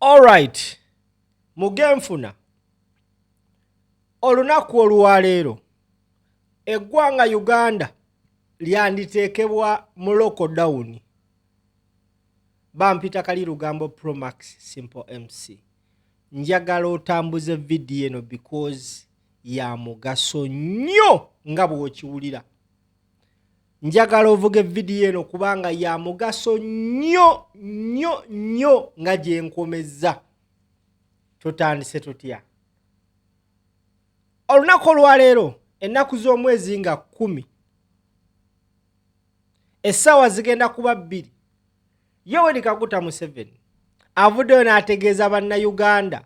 All right. Mugenfuna. Olunaku olwaleero eggwanga Uganda lyanditeekebwa mu lockdown. Bampita Kali Lugambo Pro Max Simple MC. Njagala otambuze video eno because ya mugaso nnyo nga bw'okiwulira. Njagala ovuge video eno kubanga ya mugaso nnyo nga gye nkomezza. Tutandise tutya. Olunaku olwaleero ennaku z'omwezi nga 10 essaawa zigenda kuba 2 Yoweri Kaguta Museveni avuddeyo n'ategeeza bannayuganda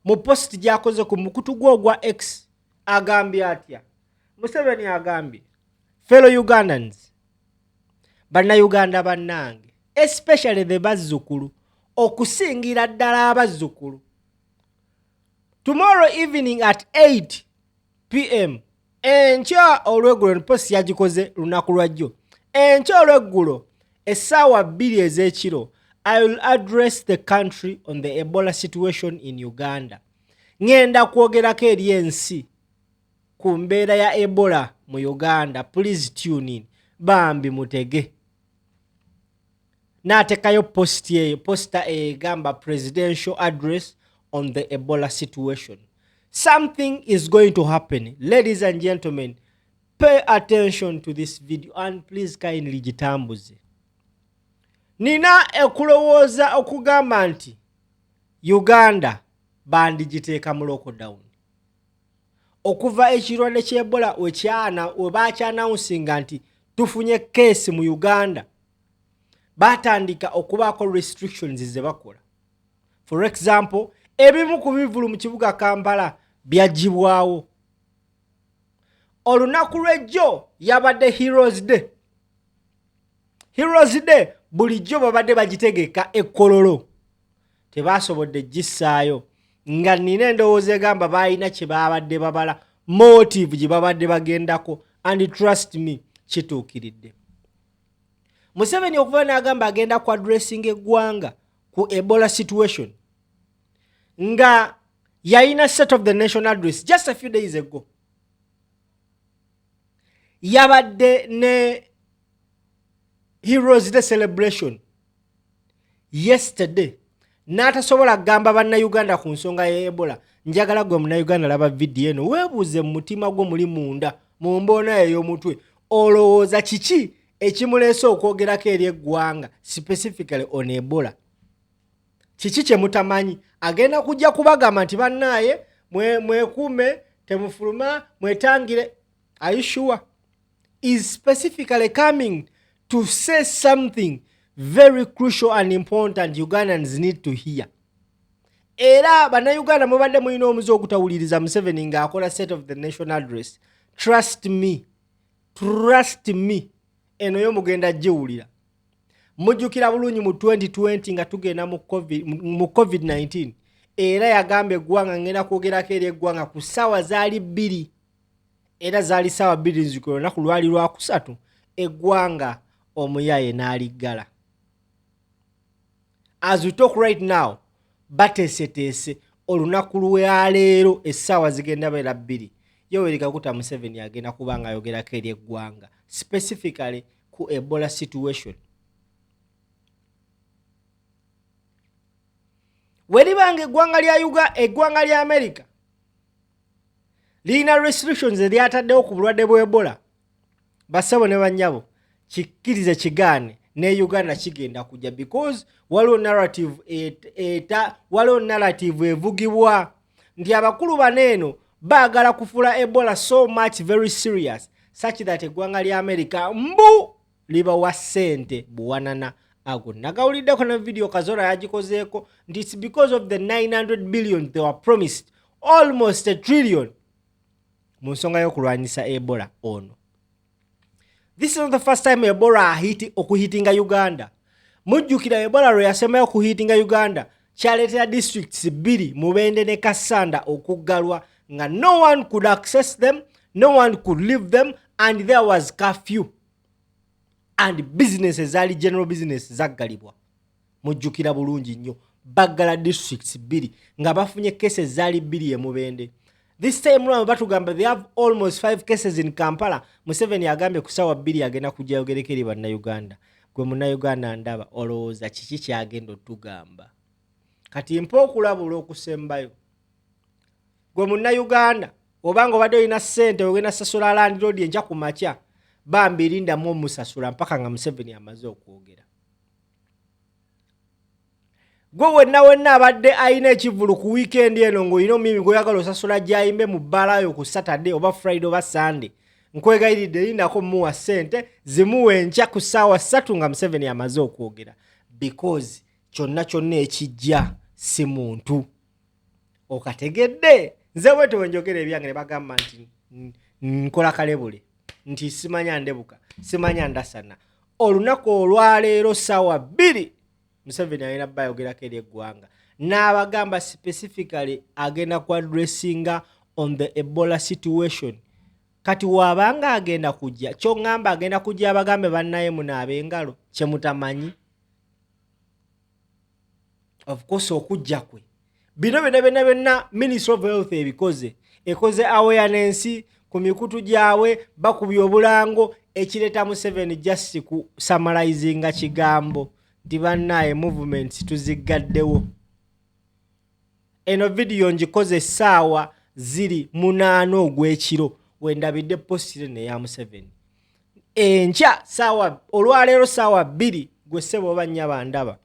mu post gy'akoze ku mukutu gwe ogwa X agambye atya. Museveni agambye fellow Ugandans, bannayuganda bannange, especially the bazzukulu, okusingira ddala abazzukulu, tomorrow evening at 8 p.m. enkya olweggulo post yagikoze lunaku lwajjo. Enkya olweggulo essaawa 2 ez'ekiro I will address the country on the Ebola situation in Uganda. Ngenda kwogerako eri ensi ku mbeera ya Ebola mu Uganda. Please tune in. Bambi mutege. Naatekayo posta egamba presidential address on the Ebola situation. Something is going to happen. Ladies and gentlemen, pay attention to this video and please kindly gitambuze. Nina ekulowooza okugamba nti Uganda bandi Jiteeka mu lockdown. Okuva ekirwadde ky'Ebola webaakyanawunsinga nti tufunye keesi mu Uganda, batandika okubaako restrictions ze bakola. For example, ebimu ku bivulu mu kibuga Kampala byagibwawo. Olunaku lw'ejjo yabadde Heroes Day. Heroes Day bulijjo babadde bagitegeka ekkololo. Tebaasobodde gissaayo nga nina endowooza egamba balina kye babadde babala, motive gye babadde bagendako, and trust me, kituukiridde. Museveni okuva n'agamba agenda ku addressing eggwanga ku Ebola situation nga yalina set of the national address just a few days ago. Yabadde ne Heroes Day celebration yesterday. N'atasobola kugamba bannayuganda ku nsonga ya Ebola. Njagala gwe munnayuganda laba video eno weebuuze mu mutima gwo muli munda mu mboona ey'omutwe olowooza kiki ekimuleese okwogerako eri eggwanga specifically on Ebola. Kiki kye mutamanyi? Agenda kujja kubagamba nti bannaaye mwekuume, temufuluma, mwetangire. Are you sure? Is specifically coming to say something very crucial and important Ugandans need to hear. Era bannayuganda mubadde mulina omuze okutawuliriza Museveni ng'akola set of the national address. Trust me, eno yo mugenda giwulira. Mujjukira bulungi mu 2020 nga tugenda mu COVID-19. Era yagambye eggwanga ngenda kwogerako eri eggwanga ku ssaawa zaali 2. Era zaali ssaawa 2 nzikiro lunaku lwali lwa 3 eggwanga omuyaye n'aliggala. As we talk right now, bateeseteese olunaku lwaleero essaawa zigenda beera 2 Yoweri Kaguta Museveni agenda kubanga ayogerako eri eggwanga specifically ku Ebola situation. Weribanga eggwanga lya America lirina restrictions eryataddewo ku bulwadde bwa Ebola, bassebo ne bannyabo kikkirize kigaane ne Uganda kigenda kujja because waliwo narrative evugibwa nti abakulu baneeno baagala kufuula Ebola so much very serious such that eggwanga lya America mbu libawa ssente buwanana ago. Nagawuliddeko na video Kazola yagikozeeko nti it's because of the 900 billion they were promised, almost $1 trillion mu nsonga y'okulwanyisa Ebola ono. This is not the first time Ebola okuhitinga Uganda. Mujjukira Ebola lwe yasemayo okuhitinga Uganda kyaleetera districts 2 Mubende ne Kasanda okuggalwa nga no one could access them, no one could leave them, and there was curfew. And businesses, general business zaggalibwa. Mujjukira bulungi nnyo. baggala districts 2 nga bafunye cases zaali 2 e Mubende. This time round batugamba they have almost 5 cases in Kampala. Museveni agambye ku ssaawa 2 agenda kujja yogerekeri bannayuganda. Gwe munnayuganda ndaba olowooza kiki kyagenda otugamba. Kati mpa okulabula okusembayo. Gwe munnayuganda obanga obadde olina ssente ogenda sasula land road enkya ku makya bambi lindamu omusasula mpaka nga Museveni amaze okwogera. Gwe wenna abadde ayina ekivulu ku weekend eno ng'olina omimi gw'oyagala osasula gyayimbe mu bbaalayo ku Saturday oba Friday oba Sunday, nkwegayiridde lindako muwa ssente zimuwe enkya ku ssaawa 3 nga Museveni amaze okwogera. Because kyonna ekijja si muntu. Okategedde nze bwete wenjogera ebyange ne bagamba nti nkola kalebule nti simanya ndebuka simanya ndasana. Olunaku olwaleero ssaawa 2 Museveni alina bayogerako eri eggwanga n'abagamba specifically agenda ku addressinga on the Ebola situation. Kati wabanga agenda kujja kyo ngamba agenda kujja abagambe bannaye munaabe engalo kye mutamanyi. Of course okujja kwe bino byonna Ministry of Health ekoze awareness ku mikutu gyawe bakubye obulango ekireta Museveni just ku summarizing kigambo nti bannaye movements tuzigaddewo. Eno video njikoze essaawa 8 ogw'ekiro wendabidde postire ne ya Museveni. Enkya olwaleero ssaawa 2 gwe ssebo oba nnya bandaba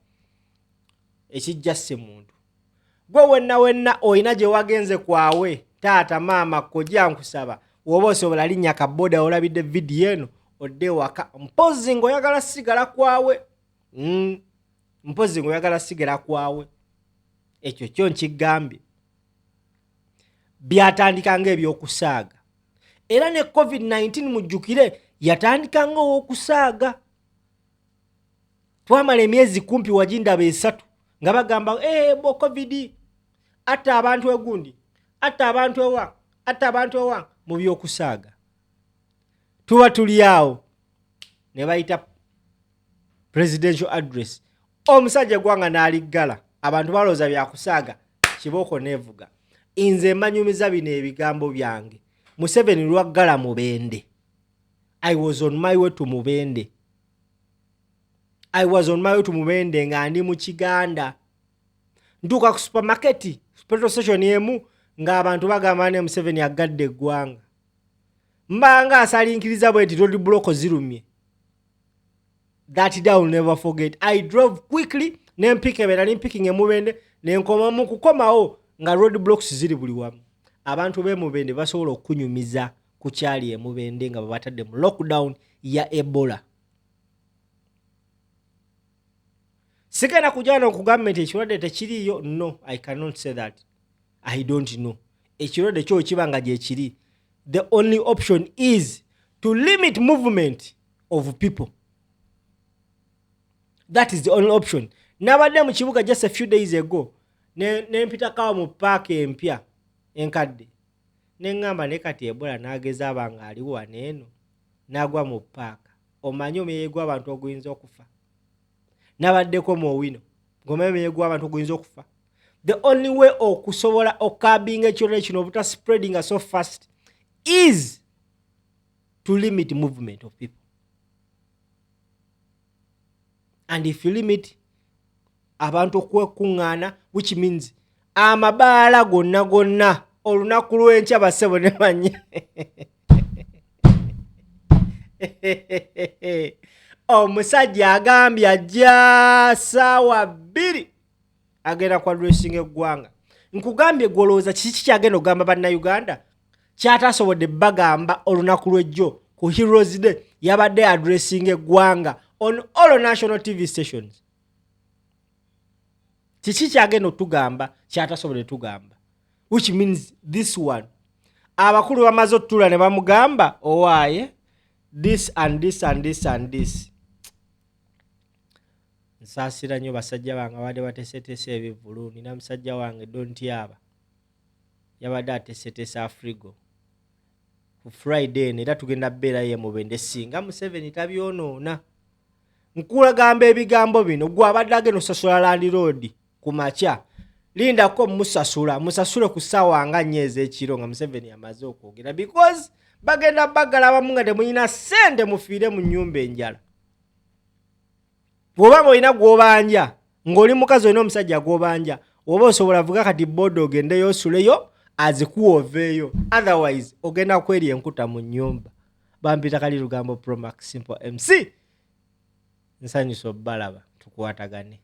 ekijja si muntu. Gwe wenna oyina gye wagenze kwawe taata maama kojja nkusaba woba osobola linnya kaboda olabidde video eno odde waka mpozi ng'oyagala sigala kwawe. Mpozi ng'oyagala sigala kwawe. Ekyo kyo nkigambye byatandika ng'ebyokusaaga era ne COVID-19 mujjukire yatandika ng'owokusaaga. Twamala emyezi kumpi wajindaba 3 nga bagamba bo COVID atta abantu egundi atta abantu ewa mu byokusaaga. Tuba tuli awo ne bayita presidential address omusajja gwanga n'aliggala abantu balooza byakusaaga kibooko nevuga. Nze manyumiza bino ebigambo byange. Museveni lwaggala Mubende. I was on my way to Mubende nga ndi mu Kiganda. Ntuuka ku supermarket petrol station emu ng'abantu bagamba ne Museveni agadde eggwanga. Mbanga asalinkiriza bwe nti road block zirumye. That day I will never forget. I drove quickly nempike nali mpicking e Mubende nenkoma mu kukomawo nga road blocks ziri buli wamu. Abantu be Mubende basobola okunyumiza ku kyali e Mubende nga babatadde mu lockdown ya Ebola. Sigana kujana okugamba nti ekirwadde tekiriyo. No, I cannot say that. I don't know. Ekirwadde kyo kibanga gye kiri. The only option is to limit movement of people. That is the only option. Nabadde mu kibuga just a few days ago ne mpita kawa mu park empya enkadde ne ngamba ne kati Ebola nageza abanga aliwo aneeno nagwa mu park omanyi omuyego abantu oguyinza okufa. Nabaddeko mu wino ngomeme yego abantu oguyinza okufa. The only way okusobola okabinga ekirwadde kino obuta spreading so fast is to limit movement of people. And if you limit abantu okwekuŋŋaana, which means amabaala gonna olunaku lw'enkya basebo ne banya omusajja agambye ajja ssaawa 2 agenda ku addressing eggwanga. Nkugambye gwolowooza kiki kyagenda okugamba bannayuganda kyatasobodde bagamba olunaku lw'ejjo ku Heroes Day yabadde addressing eggwanga on all national TV stations. Kiki kyagenda otugamba kyatasobodde tugamba, which means this one abakulu bamaze otutula ne bamugamba owaaye this and this and this and this. Nsaasira nnyo basajja bange abadde bateeseteese ebivulu. Nina musajja wange Dontyaba yabadde ateeseteese Afrigo ku Friday era tugenda bbeera ye Mubende singa Museveni tabyonoona. Nkulagamba ebigambo bino gwe abadde agenda osasula Land Road ku makya lindako musasule ku ssaawa nga 4 ez'ekiro nga Museveni amaze okwogera because bagenda baggala abamu nga temulina ssente mufiire mu nnyumba enjala. Bw'oba ng'olina gw'obanja ng'oli mukazi olina omusajja gw'obanja oba osobola vuga kati boda ogendeyo osuleyo azikuwa oveeyo, otherwise ogenda kwerya enkuta mu nnyumba. Bampita Kali Lugambo Pro Max Simple MC nsanyusa obbalaba tukwatagane.